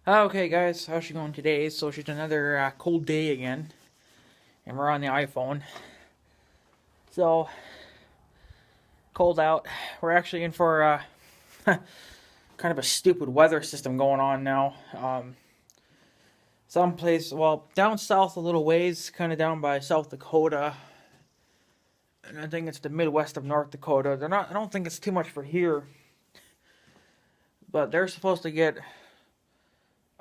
Okay, guys, how's she going today? So it's just another cold day again, and we're on the iPhone. So cold out. We're actually in for kind of a stupid weather system going on now. Someplace, well, down south a little ways, kind of down by South Dakota, and I think it's the Midwest of North Dakota. They're not. I don't think it's too much for here, but they're supposed to get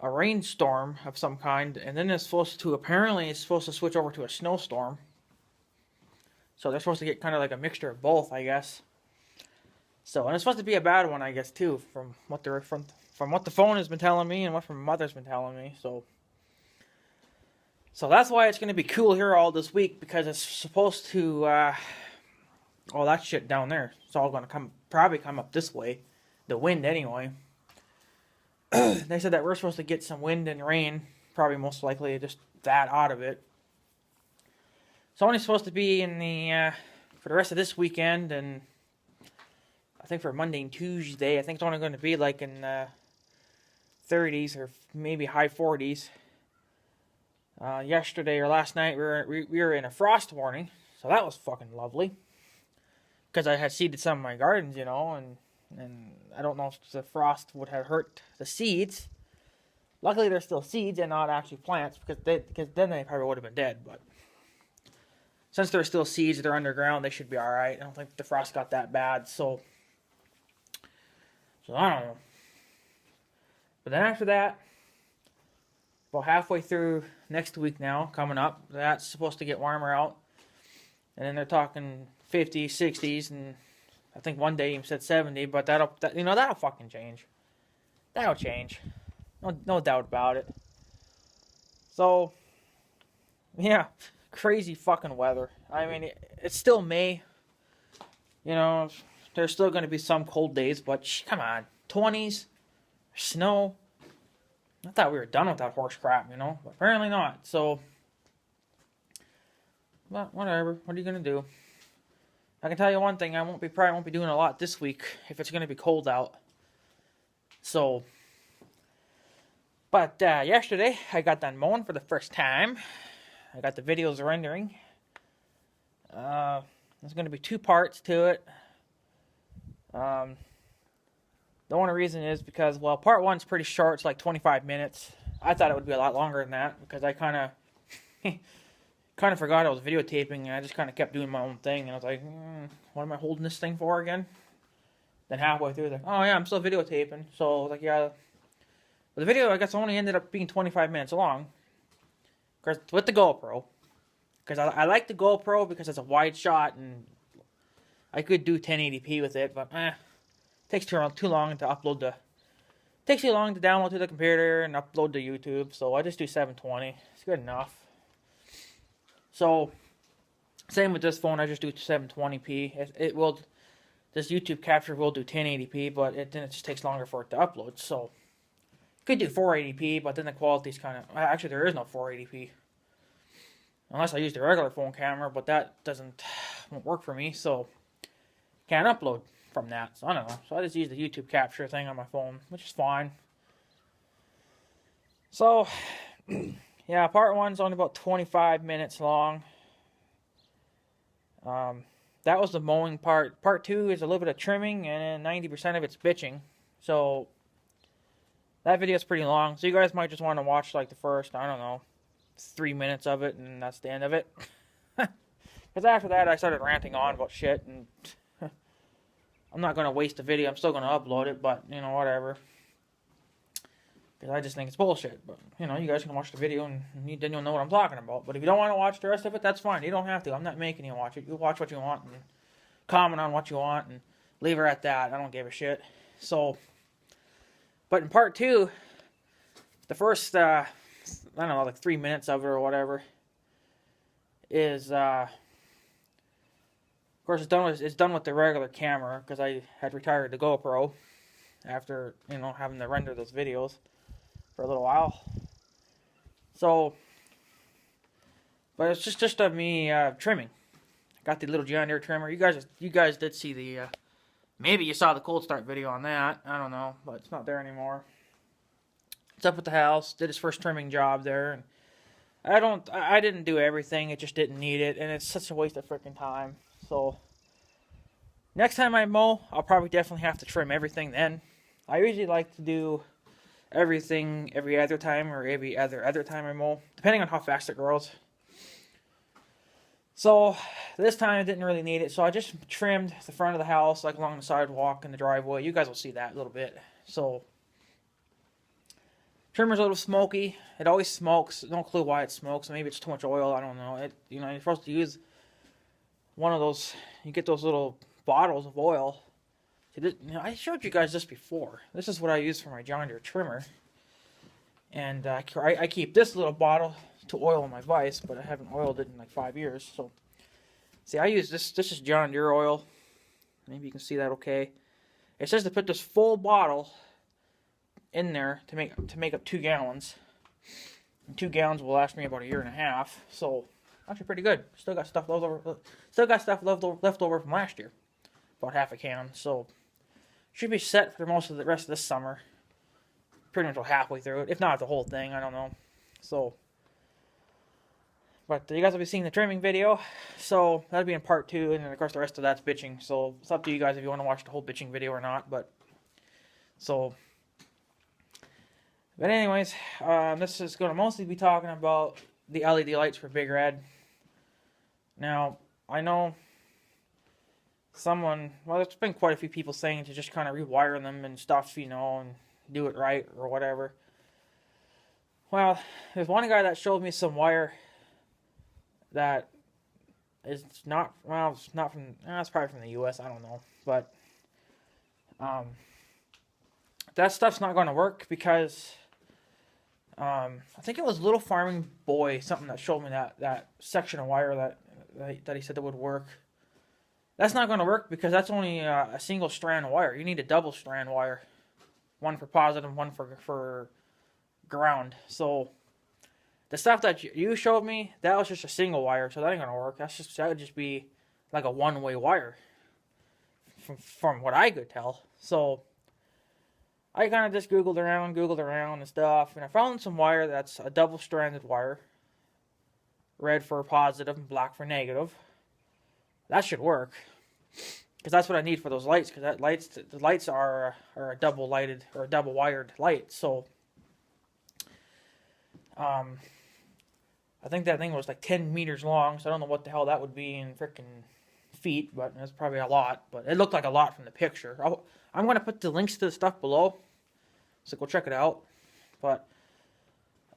a rainstorm of some kind, and then it's supposed to switch over to a snowstorm. So they're supposed to get kind of like a mixture of both, I guess. So, and it's supposed to be a bad one, I guess, too, from what the phone has been telling me and what my mother's been telling me. So that's why it's going to be cool here all this week, because it's supposed to all that shit down there. It's all going to probably come up this way, the wind anyway. They said that we're supposed to get some wind and rain, probably most likely just that out of it. It's only supposed to be in the for the rest of this weekend, and I think for Monday and Tuesday, I think it's only going to be like in 30s or maybe high 40s. Yesterday or last night, we were in a frost warning, so that was fucking lovely. Because I had seeded some of my gardens, and I don't know if the frost would have hurt the seeds. Luckily, they're still seeds and not actually plants, because then they probably would have been dead. But since they're still seeds, they're underground, they should be all right. I don't think the frost got that bad, so I don't know. But then after that, about halfway through next week now, coming up, that's supposed to get warmer out. And then they're talking 50s, 60s, and I think one day he said 70, but that'll fucking change. That'll change. No doubt about it. So, yeah, crazy fucking weather. I mean, it's still May. There's still going to be some cold days, but come on. 20s, snow. I thought we were done with that horse crap, but apparently not. So, but whatever. What are you going to do? I can tell you one thing. Probably won't be doing a lot this week if it's going to be cold out. So, but yesterday I got done mowing for the first time. I got the videos rendering. There's going to be two parts to it. The only reason is because, well, part one's pretty short. It's like 25 minutes. I thought it would be a lot longer than that, because I kind of forgot I was videotaping, and I just kind of kept doing my own thing. And I was like, what am I holding this thing for again? Then halfway through, like, oh yeah, I'm still videotaping. So I was like, yeah. But the video, I guess, only ended up being 25 minutes long. Cause with the GoPro. Because I like the GoPro because it's a wide shot, and I could do 1080p with it, but takes too long to upload takes too long to download to the computer and upload to YouTube, so I just do 720. It's good enough. So, same with this phone, I just do 720p. This YouTube capture will do 1080p, but then it just takes longer for it to upload. So, you could do 480p, but then the quality's kind of, actually there is no 480p. Unless I use the regular phone camera, but that won't work for me, so can't upload from that. So I don't know. So I just use the YouTube capture thing on my phone, which is fine. So, yeah, part one's only about 25 minutes long. That was the mowing part. Part two is a little bit of trimming, and 90% of it's bitching. So, that video is pretty long. So you guys might just want to watch like the first, I don't know, 3 minutes of it, and that's the end of it. Because after that, I started ranting on about shit, and I'm not going to waste the video. I'm still going to upload it, but, whatever. Because I just think it's bullshit. But, you guys can watch the video, and then you'll know what I'm talking about. But if you don't want to watch the rest of it, that's fine. You don't have to. I'm not making you watch it. You watch what you want, and comment on what you want, and leave her at that. I don't give a shit. So, but in part two, the first, I don't know, like 3 minutes of it or whatever, is, of course, it's done with the regular camera, because I had retired the GoPro after, having to render those videos for a little while. So, but it's just of me trimming. I got the little John Deere trimmer. You guys did see the, maybe you saw the cold start video on that. I don't know, but it's not there anymore. It's up at the house. Did his first trimming job there. And I didn't do everything. It just didn't need it. And it's such a waste of freaking time. So, next time I mow, I'll probably definitely have to trim everything then. I usually like to do everything every other time or every other time I mow, depending on how fast it grows. So this time I didn't really need it, so I just trimmed the front of the house, like along the sidewalk and the driveway. You guys will see that a little bit. So trimmer's a little smoky. It always smokes. No clue why it smokes. Maybe it's too much oil. I don't know. You're supposed to use one of those. You get those little bottles of oil. I showed you guys this before. This is what I use for my John Deere trimmer. And I keep this little bottle to oil my vise, but I haven't oiled it in like 5 years. So, see, I use this. This is John Deere oil. Maybe you can see that okay. It says to put this full bottle in there to make up 2 gallons. And 2 gallons will last me about 1.5 years. So, actually pretty good. Still got stuff left over. Still got stuff left over from last year. About half a can. So, should be set for most of the rest of this summer. Pretty much halfway through it, if not the whole thing. I don't know. So, but you guys will be seeing the trimming video. So that'll be in part 2, and then of course the rest of that's bitching. So it's up to you guys if you want to watch the whole bitching video or not. But anyways, this is going to mostly be talking about the LED lights for Big Red. Now I know there's been quite a few people saying to just kind of rewire them and stuff, and do it right or whatever. Well, there's one guy that showed me some wire that is not, it's not from, it's probably from the US, I don't know. But that stuff's not going to work because I think it was Little Farming Boy, something that showed me that section of wire that he said that would work. That's not going to work because that's only a single strand wire. You need a double strand wire. One for positive, one for ground. So the stuff that you showed me, that was just a single wire, so that ain't going to work. That would just be like a one-way wire from what I could tell. So I kind of just Googled around and stuff, and I found some wire that's a double-stranded wire. Red for positive and black for negative. That should work. Because that's what I need for those lights. Because the lights are a double lighted or a double wired light. So, I think that thing was like 10 meters long. So I don't know what the hell that would be in freaking feet, but that's probably a lot. But it looked like a lot from the picture. I'm going to put the links to the stuff below, so go check it out. But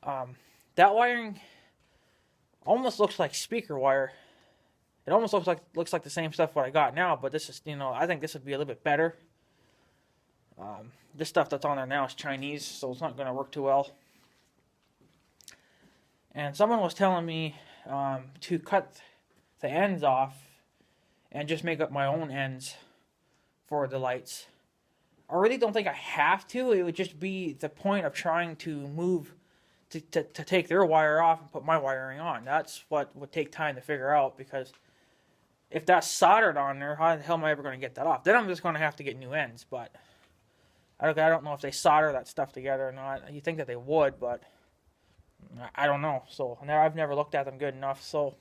that wiring almost looks like speaker wire. It almost looks like the same stuff what I got now, but this is, I think this would be a little bit better. This stuff that's on there now is Chinese, so it's not going to work too well. And someone was telling me to cut the ends off and just make up my own ends for the lights. I really don't think I have to. It would just be the point of trying to move to take their wire off and put my wiring on. That's what would take time to figure out, because if that's soldered on there, how the hell am I ever going to get that off? Then I'm just going to have to get new ends, but I don't know if they solder that stuff together or not. You think that they would, but I don't know. So I've never looked at them good enough. So,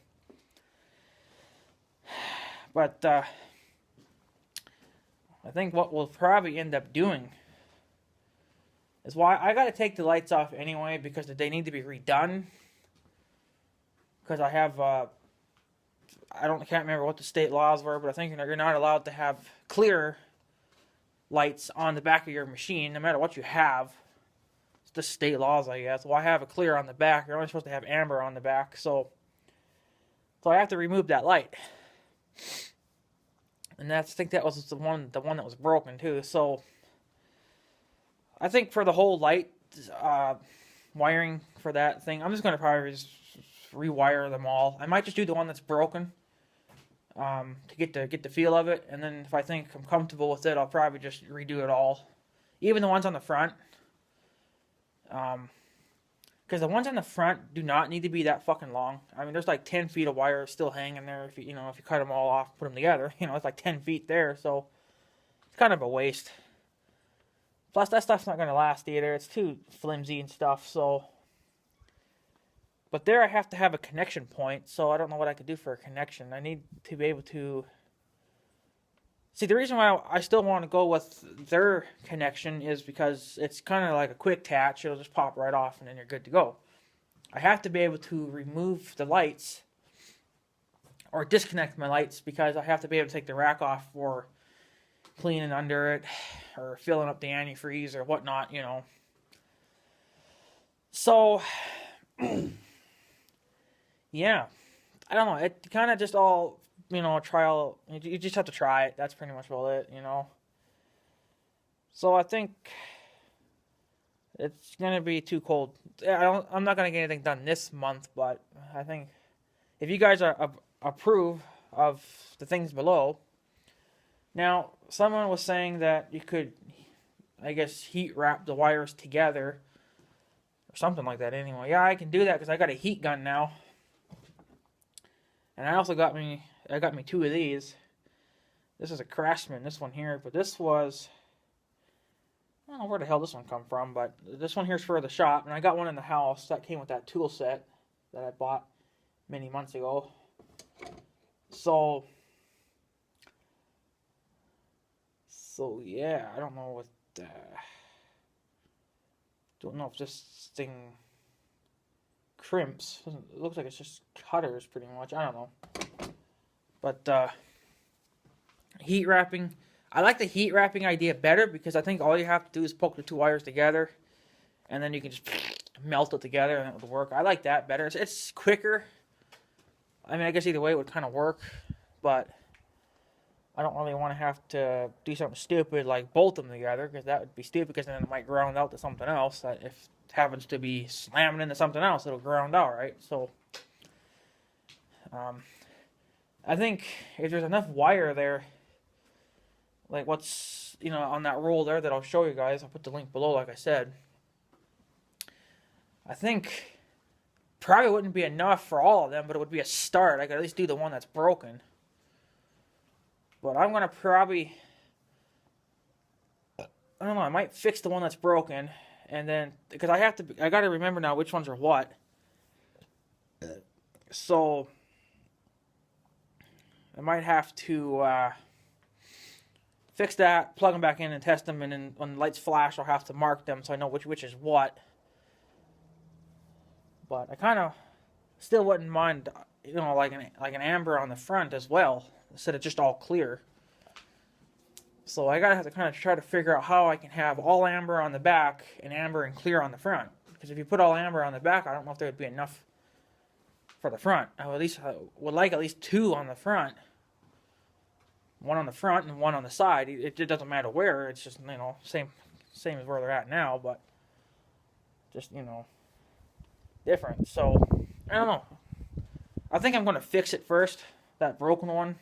but I think what we'll probably end up doing is why I got to take the lights off anyway, because they need to be redone. Because I have can't remember what the state laws were, but I think you're not allowed to have clear lights on the back of your machine, no matter what you have. It's the state laws, I guess. Well, I have a clear on the back. You're only supposed to have amber on the back, so I have to remove that light. And I think that was the one that was broken too. So I think for the whole light wiring for that thing, I'm just going to probably just rewire them all. I might just do the one that's broken to get the feel of it, and then if I think I'm comfortable with it, I'll probably just redo it all, even the ones on the front. Because the ones on the front do not need to be that fucking long. I mean, there's like 10 feet of wire still hanging there. If you cut them all off, put them together, it's like 10 feet there. So it's kind of a waste Plus, that stuff's not going to last either. It's too flimsy and stuff, so... But there I have to have a connection point, so I don't know what I could do for a connection. I need to be able to... See, the reason why I still want to go with their connection is because it's kind of like a quick attach. It'll just pop right off and then you're good to go. I have to be able to remove the lights or disconnect my lights because I have to be able to take the rack off for cleaning under it or filling up the antifreeze or whatnot, you know. So, yeah, I don't know. It kind of just all, you know, trial. You just have to try it. That's pretty much about it, you know. So I think it's gonna be too cold. I'm not gonna get anything done this month, but I think if you guys approve of the things below. Now, someone was saying that you could, I guess, heat wrap the wires together or something like that. Anyway, yeah, I can do that because I got a heat gun now, and I also got me 2 of these. This is a Craftsman, this one here, but this was, I don't know where the hell this one come from, but this one here's for the shop, and I got one in the house that came with that tool set that I bought many months ago. So yeah, I don't know what, don't know if this thing crimps. It looks like it's just cutters pretty much. I don't know. But heat wrapping, I like the heat wrapping idea better because I think all you have to do is poke the 2 wires together and then you can just melt it together and it would work. I like that better. It's quicker. I mean, I guess either way it would kind of work, but I don't really want to have to do something stupid like bolt them together because that would be stupid because then it might ground out to something else. That if it happens to be slamming into something else, it'll ground out, right? So, I think if there's enough wire there, like what's, you know, on that roll there that I'll show you guys, I'll put the link below like I said. I think probably wouldn't be enough for all of them, but it would be a start. I could at least do the one that's broken. But I'm going to probably, I don't know, I might fix the one that's broken. And then, because I got to remember now which ones are what. So, I might have to fix that, plug them back in and test them. And then when the lights flash, I'll have to mark them so I know which is what. But I kind of still wouldn't mind, you know, like an amber on the front as well, instead of just all clear. So I gotta have to kind of try to figure out how I can have all amber on the back and amber and clear on the front. Because if you put all amber on the back, I don't know if there would be enough for the front. I would like at least 2 on the front. One on the front and one on the side. It doesn't matter where. It's just, you know, same as where they're at now, but just, you know, different. So I don't know. I think I'm going to fix it first, that broken one.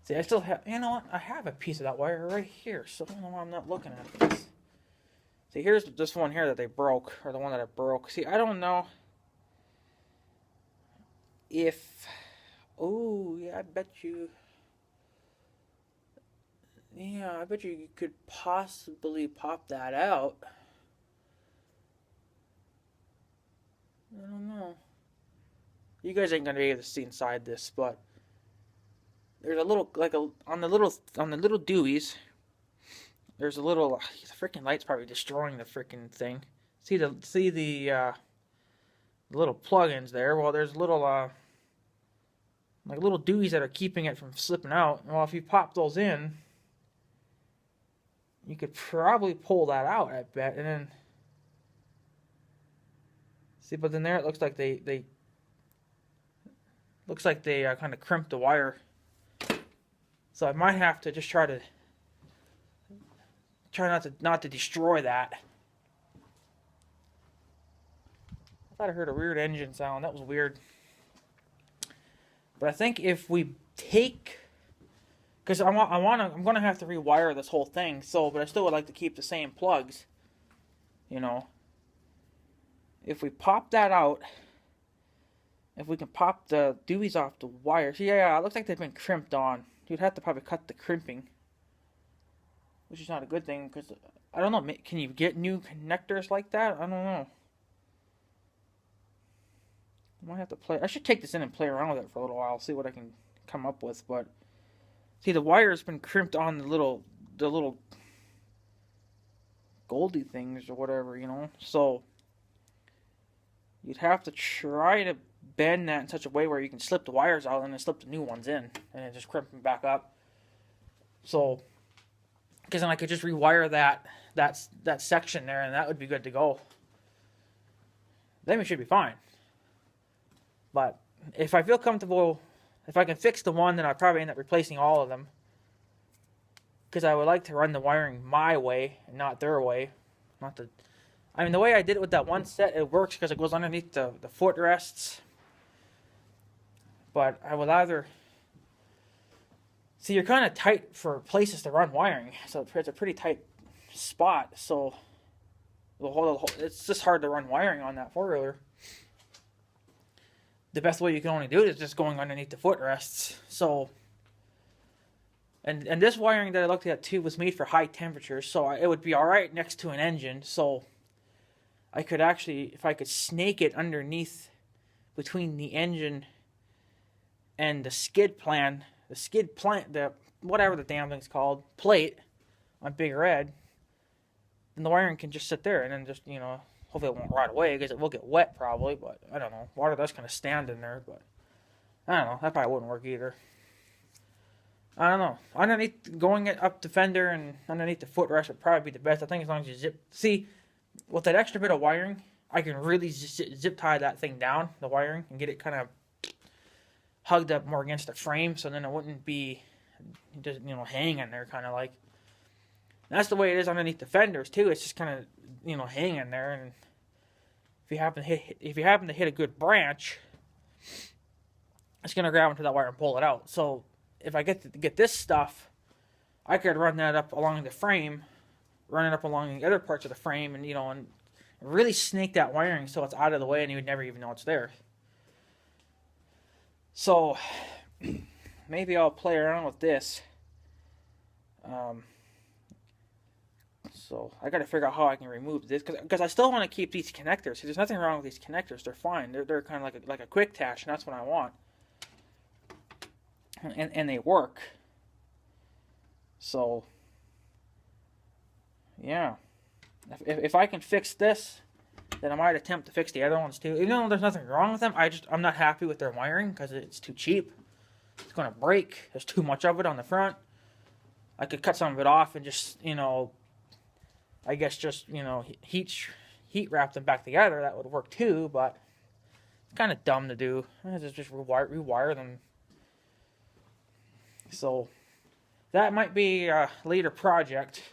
See, I still have, you know what? I have a piece of that wire right here, so I don't know why I'm not looking at this. See, here's this one here that they broke, or the one that I broke. See, I don't know if, oh, yeah, I bet you could possibly pop that out. I don't know. You guys ain't gonna be able to see inside this, but there's a little, like on the little dewies. There's a little. The freaking light's probably destroying the freaking thing. See the little plugins there. Well, there's little like little dewies that are keeping it from slipping out. Well, if you pop those in, you could probably pull that out, I bet, and then. See, but then there it looks like they kind of crimped the wire. So I might have to just try not to destroy that. I thought I heard a weird engine sound. That was weird. But I think if we take, because I'm gonna have to rewire this whole thing. So, but I still would like to keep the same plugs. You know. If we pop that out, if we can pop the dewies off the wires, yeah, it looks like they've been crimped on. You'd have to probably cut the crimping. which is not a good thing because I don't know. Can you get new connectors like that? I don't know. I might have to play. I should take this in and play around with it for a little while, see what I can come up with. But see, the wire's been crimped on the little Goldie things or whatever, you know. So you'd have to try to bend that in such a way where you can slip the wires out and then slip the new ones in, and then just crimp them back up. So, because then I could just rewire that section there, and that would be good to go. Then we should be fine. But if I feel comfortable, if I can fix the one, then I'd probably end up replacing all of them. Because I would like to run the wiring my way and not their way. I mean, the way I did it with that one set, it works because it goes underneath the footrests. But I would either... See, you're kind of tight for places to run wiring. So it's a pretty tight spot. So it's just hard to run wiring on that four-wheeler. The best way you can only do it is just going underneath the footrests. So... And this wiring that I looked at too was made for high temperatures, so it would be alright next to an engine. So I could actually, if I could snake it underneath between the engine and the skid plant, the whatever the damn thing's called, plate on Big Red, then the wiring can just sit there and then just, you know, hopefully it won't rot away because it will get wet probably, but I don't know. Water does kind of stand in there, but I don't know. That probably wouldn't work either. I don't know. Underneath, going up the fender and underneath the footrest would probably be the best. I think as long as you zip... See, with that extra bit of wiring, I can really zip tie that thing down, the wiring, and get it kind of hugged up more against the frame, so then it wouldn't be just, you know, hanging there kind of like. And that's the way it is underneath the fenders, too. It's just kind of, you know, hanging there, and if you happen to hit a good branch, it's going to grab into that wire and pull it out. So... if I get this stuff, I could run that up along the frame, run it up along the other parts of the frame, and, you know, and really snake that wiring so it's out of the way and you would never even know it's there. So, maybe I'll play around with this. So, I gotta figure out how I can remove this, because I still want to keep these connectors. See, there's nothing wrong with these connectors. They're fine. They're kind of like a quick attach, and that's what I want. And they work. So, yeah. If I can fix this, then I might attempt to fix the other ones too. Even though there's nothing wrong with them, I'm not happy with their wiring because it's too cheap. It's going to break. There's too much of it on the front. I could cut some of it off and just, you know, I guess just, you know, heat wrap them back together. That would work too, but it's kind of dumb to do. Just rewire them. So, that might be a later project.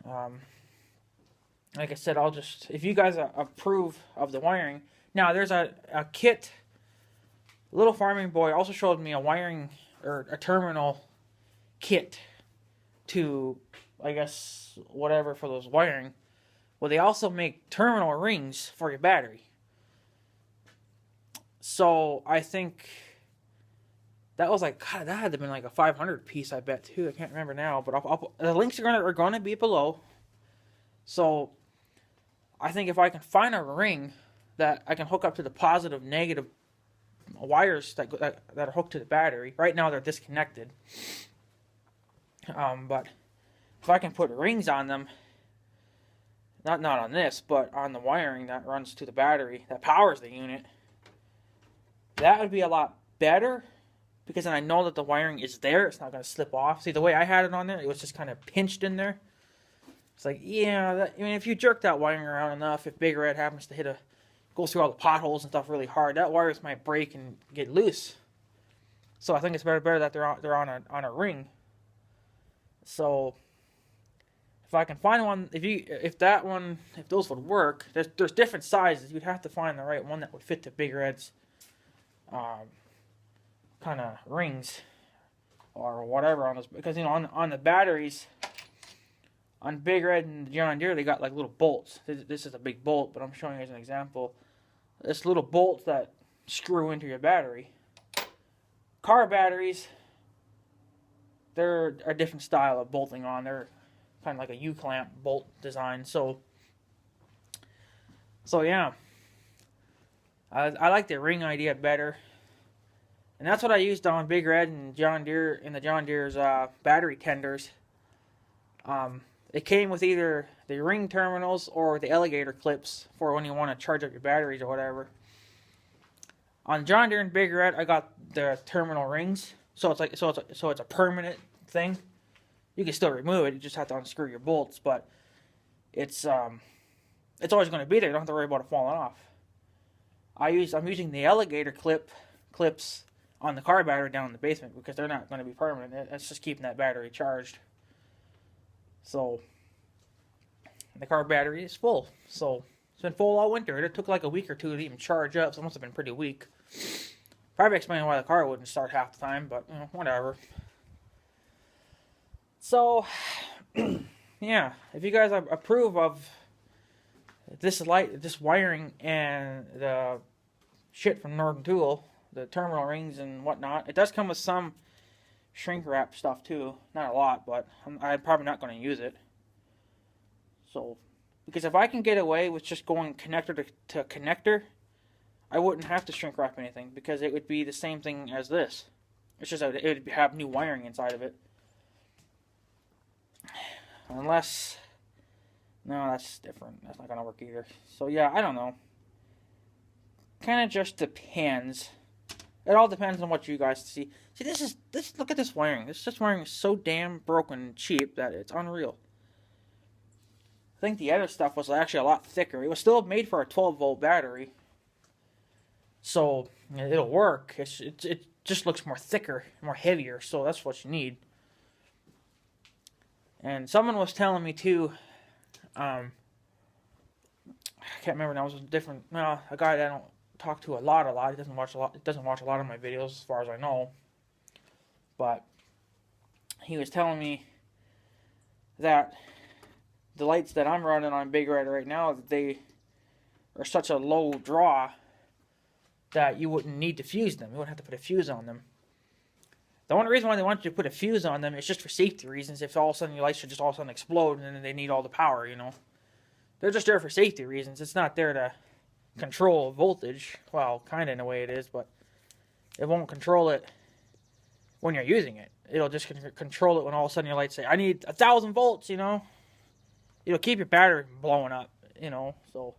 Like I said, I'll just... If you guys approve of the wiring... Now, there's a kit... Little Farming Boy also showed me a wiring... or a terminal kit to, I guess, whatever for those wiring. Well, they also make terminal rings for your battery. So, I think... That was like, God, that had to have been like a 500 piece, I bet, too. I can't remember now. But the links are going to be below. So, I think if I can find a ring that I can hook up to the positive, negative wires that are hooked to the battery. Right now, they're disconnected. But if I can put rings on them, not on this, but on the wiring that runs to the battery, that powers the unit, that would be a lot better. Because then I know that the wiring is there. It's not going to slip off. See, the way I had it on there, it was just kind of pinched in there. It's like, yeah, I mean, if you jerk that wiring around enough, if Big Red happens to go through all the potholes and stuff really hard, that wires might break and get loose. So I think it's better that they're on a ring. So if I can find one, if those would work, there's different sizes. You'd have to find the right one that would fit the Big Red's kind of rings or whatever on those, because you know on the batteries on Big Red and John Deere they got like little bolts. This is a big bolt, but I'm showing you as an example. This little bolts that screw into your battery. Car batteries, they're a different style of bolting on. They're kind of like a U-clamp bolt design. So yeah, I like the ring idea better, and that's what I used on Big Red and John Deere in the John Deere's battery tenders. It came with either the ring terminals or the alligator clips for when you want to charge up your batteries or whatever. On John Deere and Big Red, I got the terminal rings, so it's a permanent thing. You can still remove it; you just have to unscrew your bolts, but it's always going to be there. You don't have to worry about it falling off. I'm using the alligator clips on the car battery down in the basement because they're not going to be permanent. It's just keeping that battery charged. So the car battery is full. So it's been full all winter. It took like a week or two to even charge up, so it must have been pretty weak. Probably explaining why the car wouldn't start half the time, but whatever. So yeah, if you guys approve of this wiring and the shit from Northern Tool, the terminal rings and whatnot, it does come with some shrink wrap stuff too. Not a lot, but I'm probably not going to use it. So, because if I can get away with just going connector to connector, I wouldn't have to shrink wrap anything because it would be the same thing as this. It's just that it would have new wiring inside of it. Unless, no, that's different. That's not going to work either. So yeah, I don't know. Kind of just depends. It all depends on what you guys see. See, this. Look at this wiring. This wiring is so damn broken and cheap that it's unreal. I think the other stuff was actually a lot thicker. It was still made for a 12-volt battery, so it'll work. It just looks more thicker, more heavier. So that's what you need. And someone was telling me too. I can't remember now. It was different. No, a guy that I don't talk to a lot. He doesn't watch a lot. Doesn't watch a lot of my videos, as far as I know. But he was telling me that the lights that I'm running on Big Red right now, they are such a low draw that you wouldn't need to fuse them. You wouldn't have to put a fuse on them. The only reason why they want you to put a fuse on them is just for safety reasons. If all of a sudden your lights should just all of a sudden explode and then they need all the power, They're just there for safety reasons. It's not there to control voltage. Well, kind of in a way it is, but it won't control it when you're using it. It'll just control it when all of a sudden your lights say, I need 1,000 volts, It'll keep your battery from blowing up, so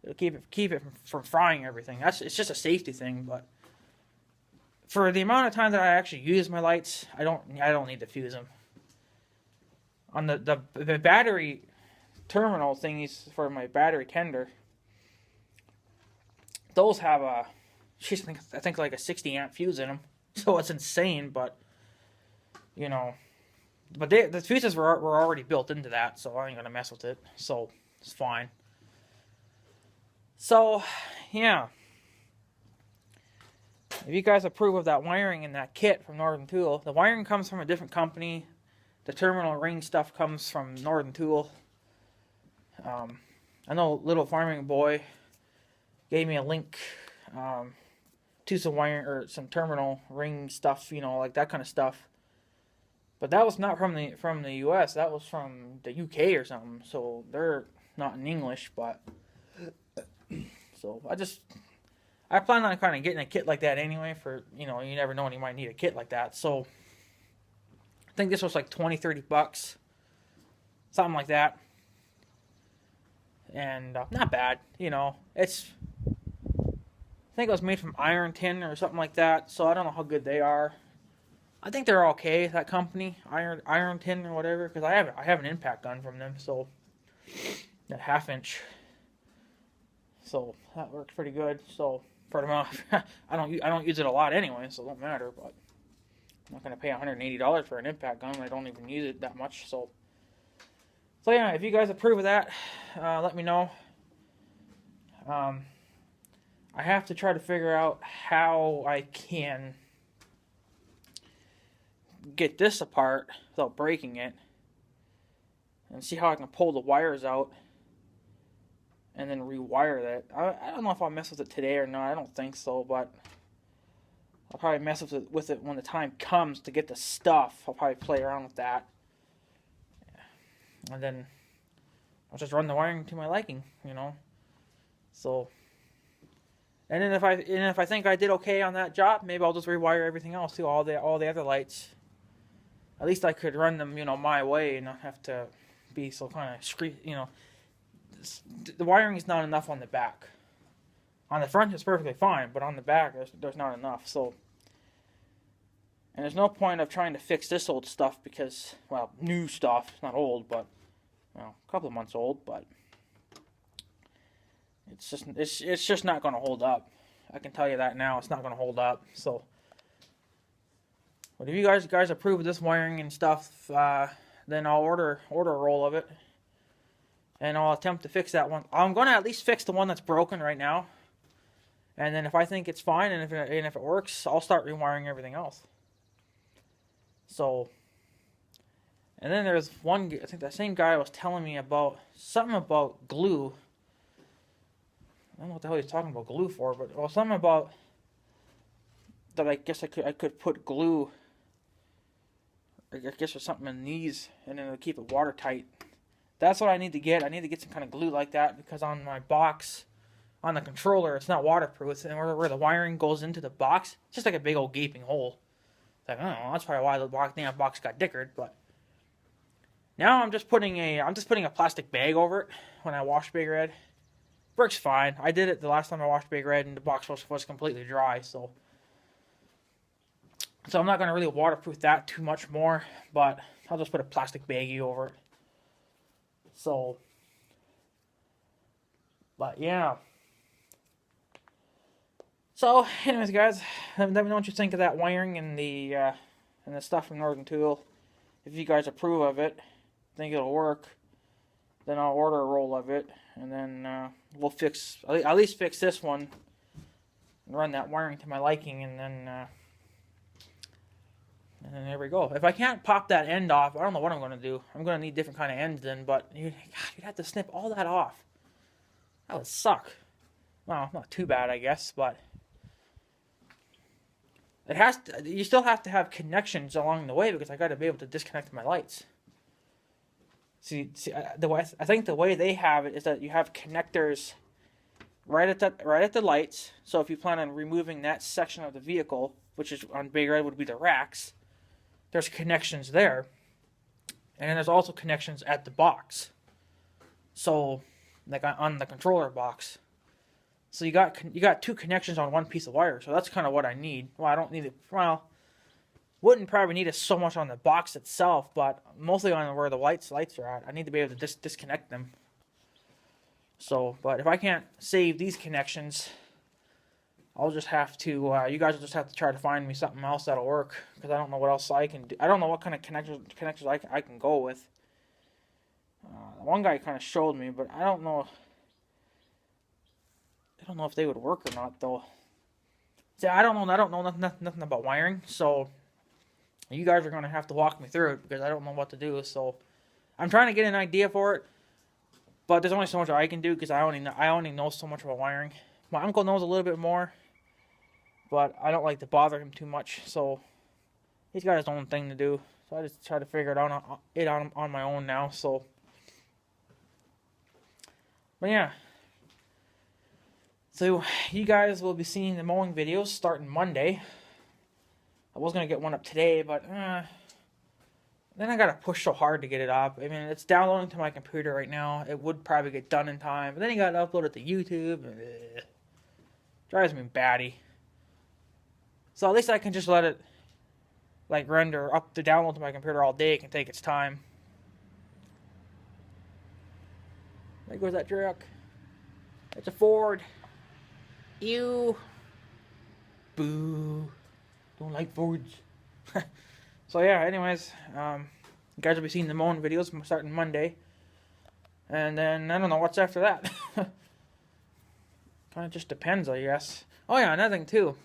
it'll keep it from frying everything. It's just a safety thing, but for the amount of time that I actually use my lights, I don't need to fuse them. On the battery terminal thingies for my battery tender, those have I think like a 60 amp fuse in them, so it's insane. But but the fuses were already built into that, so I ain't gonna mess with it. So it's fine. So yeah, if you guys approve of that wiring in that kit from Northern Tool, the wiring comes from a different company. The terminal ring stuff comes from Northern Tool. I know Little Farming Boy gave me a link to some wiring or some terminal ring stuff, like that kind of stuff. But that was not from the U.S. That was from the U.K. or something. So they're not in English, but so I plan on kind of getting a kit like that anyway. For you never know when you might need a kit like that. So I think this was like $20-$30, something like that. And not bad, it's, I think it was made from Iron Tin or something like that, so I don't know how good they are. I think they're okay, that company, Iron Tin or whatever, because I have an impact gun from them, so that 1/2 inch, so that works pretty good. So for the amount, I don't use it a lot anyway, so it don't matter. But I'm not gonna pay $180 for an impact gun when I don't even use it that much. So yeah, if you guys approve of that, let me know. I have to try to figure out how I can get this apart without breaking it, and see how I can pull the wires out and then rewire that. I don't know if I'll mess with it today or not. I don't think so, but I'll probably mess with it when the time comes to get the stuff. I'll probably play around with that. And then I'll just run the wiring to my liking, you know. So, and then if I think I did okay on that job, maybe I'll just rewire everything else too, all the other lights. At least I could run them, you know, my way and not have to be so kind of you know. The wiring is not enough on the back. On the front, it's perfectly fine, but on the back, there's not enough. So, and there's no point of trying to fix this old stuff because, well, new stuff. It's not old, but, well, a couple of months old, but it's just not going to hold up. I can tell you that now. It's not going to hold up. So, but if you guys approve of this wiring and stuff, then I'll order a roll of it, and I'll attempt to fix that one. I'm going to at least fix the one that's broken right now. And then if I think it's fine and if it works, I'll start rewiring everything else. So, and then there's one, I think that same guy was telling me about something about glue. I don't know what the hell he's talking about glue for, but well, something about that I guess I could put glue. I guess there's something in these, and then it'll keep it watertight. That's what I need to get. I need to get some kind of glue like that because on my box, on the controller, it's not waterproof, and where the wiring goes into the box, it's just like a big old gaping hole. It's like, I don't know, that's probably why the box got dickered, but now I'm just putting a plastic bag over it when I wash Big Red. Works fine. I did it the last time I washed Big Red, and the box was completely dry, so I'm not going to really waterproof that too much more, but I'll just put a plastic baggie over it. So, but yeah. So, anyways, guys, let me know what you think of that wiring and the stuff from Northern Tool. If you guys approve of it, think it'll work, then I'll order a roll of it, and then we'll at least fix this one, and run that wiring to my liking, and then there we go. If I can't pop that end off, I don't know what I'm going to do. I'm going to need different kind of ends then, but you'd have to snip all that off. That would suck. Well, not too bad, I guess, but you still have to have connections along the way because I got to be able to disconnect my lights. See, I think the way they have it is that you have connectors right at the lights. So if you plan on removing that section of the vehicle, which is on Big Red would be the racks, there's connections there, and then there's also connections at the box. So, like on the controller box. So you got two connections on one piece of wire. So that's kind of what I need. Well, I don't need it. Well, wouldn't probably need it so much on the box itself, but mostly on where the lights are at. I need to be able to disconnect them. So, but if I can't save these connections, I'll just have to. You guys will just have to try to find me something else that'll work because I don't know what else I can do. I don't know what kind of connectors I can go with. One guy kind of showed me, but I don't know. I don't know if they would work or not, though. See, I don't know nothing about wiring, so you guys are going to have to walk me through it because I don't know what to do. So I'm trying to get an idea for it, but there's only so much I can do because I only know so much about wiring. My uncle knows a little bit more, but I don't like to bother him too much, so he's got his own thing to do. So I just try to figure it out on my own now. So, but yeah. So, you guys will be seeing the mowing videos starting Monday. I was going to get one up today, but then I got to push so hard to get it up. I mean, it's downloading to my computer right now. It would probably get done in time, but then you got to upload it to YouTube. Drives me batty. So, at least I can just let it, like, render up the download to my computer all day. It can take its time. There goes that truck. It's a Ford. Ew. Boo. Don't like Fords. So yeah, anyways, you guys will be seeing the mowing videos starting Monday. And then, I don't know what's after that. Kind of just depends, I guess. Oh yeah, another thing too.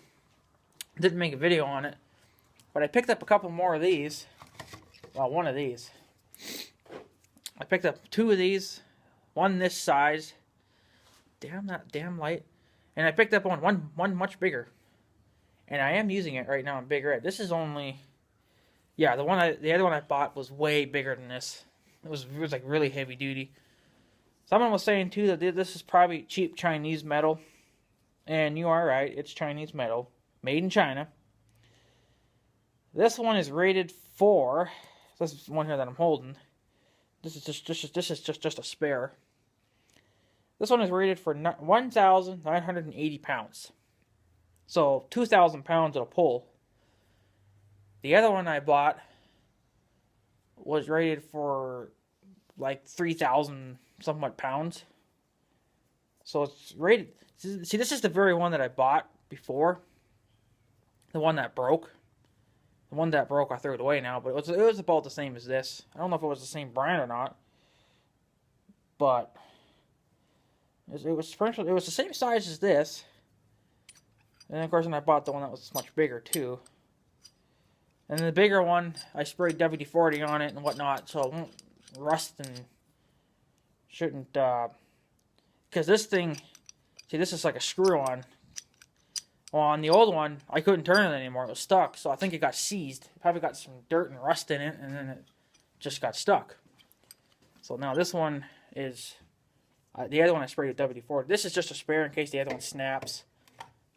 Didn't make a video on it. But I picked up a couple more of these. Well, one of these. I picked up two of these. One this size. Damn that damn light. And I picked up one much bigger. and I am using it right now in Big Red. This is only, yeah, the other one I bought was way bigger than this. It was like really heavy duty. Someone was saying too that this is probably cheap Chinese metal, and you are right. It's Chinese metal, made in China. This one is rated for. This is one here that I'm holding. This is just a spare. This one is rated for 1,980 pounds. So 2,000 pounds it'll pull. The other one I bought was rated for like 3,000 somewhat pounds. So it's rated. See, this is the very one that I bought before. The one that broke. The one that broke, I threw it away now, but it was about the same as this. I don't know if it was the same brand or not, but it was the same size as this. And then, of course, when I bought the one that was much bigger too. And then the bigger one, I sprayed WD-40 on it and whatnot, so it won't rust and shouldn't. Because this thing, see, this is like a screw-on. Well, on the old one, I couldn't turn it anymore. It was stuck, so I think it got seized. It probably got some dirt and rust in it, and then it just got stuck. So now this one is... the other one I sprayed with WD-40. This is just a spare in case the other one snaps.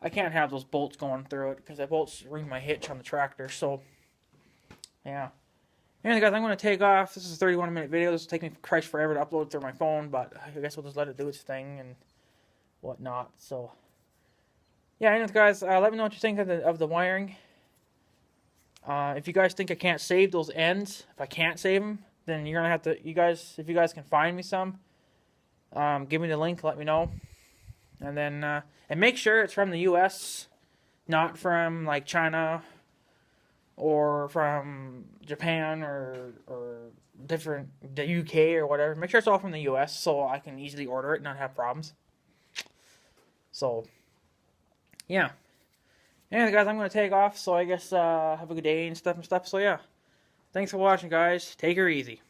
I can't have those bolts going through it, because the bolts ring my hitch on the tractor, so... Yeah. Anyway, guys, I'm going to take off. This is a 31-minute video. This will take me Christ forever to upload through my phone, but I guess we'll just let it do its thing and whatnot, so... Yeah, anyways, guys, let me know what you think of the wiring. If you guys think I can't save those ends, if I can't save them, then you're gonna have to. If you guys can find me some, give me the link. Let me know, and then and make sure it's from the U.S., not from like China or from Japan or the U.K. or whatever. Make sure it's all from the U.S. so I can easily order it and not have problems. So. Yeah. Anyway, guys, I'm going to take off, so I guess have a good day and stuff. So, yeah. Thanks for watching, guys. Take her easy.